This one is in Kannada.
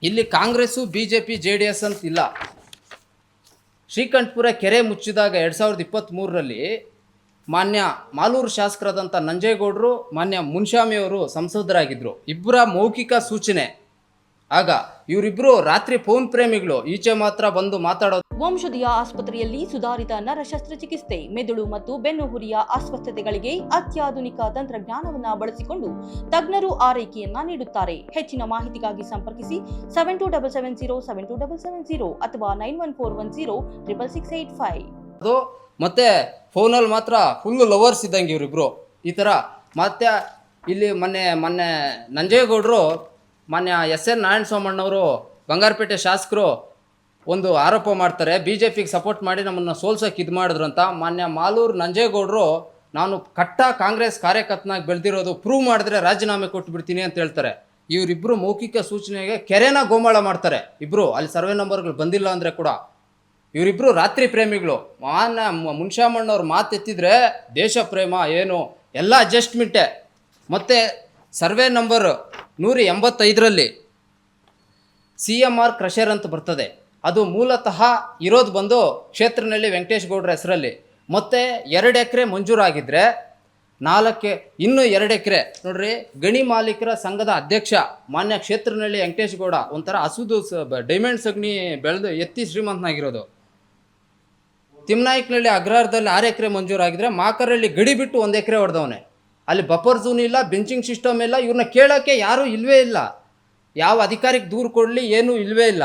ಇಲ್ಲಿ ಕಾಂಗ್ರೆಸ್ಸು BJP JDS ಅಂತ ಇಲ್ಲ. ಶ್ರೀಕಂಠಪುರ ಕೆರೆ ಮುಚ್ಚಿದಾಗ 2023ರಲ್ಲಿ ಮಾನ್ಯ ಮಾಲೂರು ಶಾಸಕರಾದಂಥ ನಂಜೇಗೌಡರು, ಮಾನ್ಯ ಮುನ್ಷಾಮಿಯವರು ಸಂಸದರಾಗಿದ್ದರು. ಇಬ್ಬರ ಮೌಖಿಕ ಸೂಚನೆ. ಆಗ ಇವರಿಬ್ಬರು ರಾತ್ರಿ ಫೋನ್ ಪ್ರೇಮಿಗಳು, ಈಚೆ ಮಾತ್ರ ಬಂದು ಮಾತಾಡೋದು. ವಂಶದಿಯ ಆಸ್ಪತ್ರೆಯಲ್ಲಿ ಸುಧಾರಿತ ನರ ಶಸ್ತ್ರಚಿಕಿತ್ಸೆ, ಮೆದುಳು ಮತ್ತು ಬೆನ್ನುಹುರಿಯ ಅಸ್ವಸ್ಥತೆಗಳಿಗೆ ಅತ್ಯಾಧುನಿಕ ತಂತ್ರಜ್ಞಾನವನ್ನು ಬಳಸಿಕೊಂಡು ತಜ್ಞರು ಆರೈಕೆಯನ್ನ ನೀಡುತ್ತಾರೆ. ಹೆಚ್ಚಿನ ಮಾಹಿತಿಗಾಗಿ ಸಂಪರ್ಕಿಸಿ 7277072770 ಅಥವಾ 9141066685. ಮತ್ತೆ ಫೋನಲ್ಲಿ ಮಾತ್ರ ಫುಲ್ಲು ಲವರ್ಸ್ ಇದ್ದಂಗೆ ಇವರಿಬ್ರು ಈ ಥರ. ಮತ್ತೆ ಇಲ್ಲಿ ಮೊನ್ನೆ ನಂಜೇಗೌಡರು, ಮಾನ್ಯ SN ನಾರಾಯಣಸ್ವಾಮಣ್ಣವರು, ಬಂಗಾರಪೇಟೆ ಶಾಸಕರು ಒಂದು ಆರೋಪ ಮಾಡ್ತಾರೆ, BJPಗೆ ಸಪೋರ್ಟ್ ಮಾಡಿ ನಮ್ಮನ್ನು ಸೋಲ್ಸೋಕೆ ಇದು ಮಾಡಿದ್ರು ಅಂತ. ಮಾನ್ಯ ಮಾಲೂರು ನಂಜೇಗೌಡರು, ನಾನು ಕಟ್ಟ ಕಾಂಗ್ರೆಸ್ ಕಾರ್ಯಕರ್ತನಾಗಿ ಬೆಳೆದಿರೋದು ಪ್ರೂವ್ ಮಾಡಿದ್ರೆ ರಾಜೀನಾಮೆ ಕೊಟ್ಟು ಬಿಡ್ತೀನಿ ಅಂತ ಹೇಳ್ತಾರೆ. ಇವರಿಬ್ಬರು ಮೌಖಿಕ ಸೂಚನೆಗೆ ಕೆರೆನ ಗೋಮಾಳ ಮಾಡ್ತಾರೆ ಇಬ್ಬರು. ಅಲ್ಲಿ ಸರ್ವೆ ನಂಬರ್ಗಳು ಬಂದಿಲ್ಲ ಅಂದರೆ ಕೂಡ ಇವರಿಬ್ಬರು ರಾತ್ರಿ ಪ್ರೇಮಿಗಳು. ಮಾನ್ಯ ಮುನ್ಷಾಮಣ್ಣವ್ರ ಮಾತೆತ್ತಿದ್ರೆ ದೇಶ ಪ್ರೇಮ ಏನು ಎಲ್ಲ ಅಡ್ಜಸ್ಟ್ಮೆಂಟೇ. ಮತ್ತು ಸರ್ವೆ ನಂಬರ್ 185ರಲ್ಲಿ CMR ಕ್ರಷರ್ ಅಂತ ಬರ್ತದೆ. ಅದು ಮೂಲತಃ ಇರೋದು ಬಂದು ಕ್ಷೇತ್ರನಲ್ಲಿ ವೆಂಕಟೇಶ್ ಗೌಡ್ರ ಹೆಸರಲ್ಲಿ. ಮತ್ತು 2 ಎಕರೆ ಮಂಜೂರಾಗಿದ್ದರೆ ಇನ್ನೂ 2 ಎಕರೆ ನೋಡ್ರಿ. ಗಣಿ ಮಾಲೀಕರ ಸಂಘದ ಅಧ್ಯಕ್ಷ ಮಾನ್ಯ ಕ್ಷೇತ್ರನಲ್ಲಿ ವೆಂಕಟೇಶ್ ಗೌಡ ಒಂಥರ ಹಸುದು ಡೈಮಂಡ್ ಸಗಣಿ ಬೆಳೆದು ಎತ್ತಿ ಶ್ರೀಮಂತನಾಗಿರೋದು. ತಿಮ್ನಾಯ್ಕನಹಳ್ಳಿ ಅಗ್ರಹಾರದಲ್ಲಿ 6 ಎಕರೆ ಮಂಜೂರಾಗಿದ್ದರೆ ಮಾಕರಲ್ಲಿ ಗಡಿ ಬಿಟ್ಟು 1 ಎಕರೆ ಹೊಡೆದವನೆ. ಅಲ್ಲಿ ಬಫರ್ ಝೋನ್ ಇಲ್ಲ, ಬೆಂಚಿಂಗ್ ಸಿಸ್ಟಮ್ ಇಲ್ಲ. ಇವ್ರನ್ನ ಕೇಳೋಕ್ಕೆ ಯಾರೂ ಇಲ್ಲವೇ ಇಲ್ಲ. ಯಾವ ಅಧಿಕಾರಿಗೆ ದೂರು ಕೊಡಲಿ ಏನೂ ಇಲ್ಲವೇ ಇಲ್ಲ.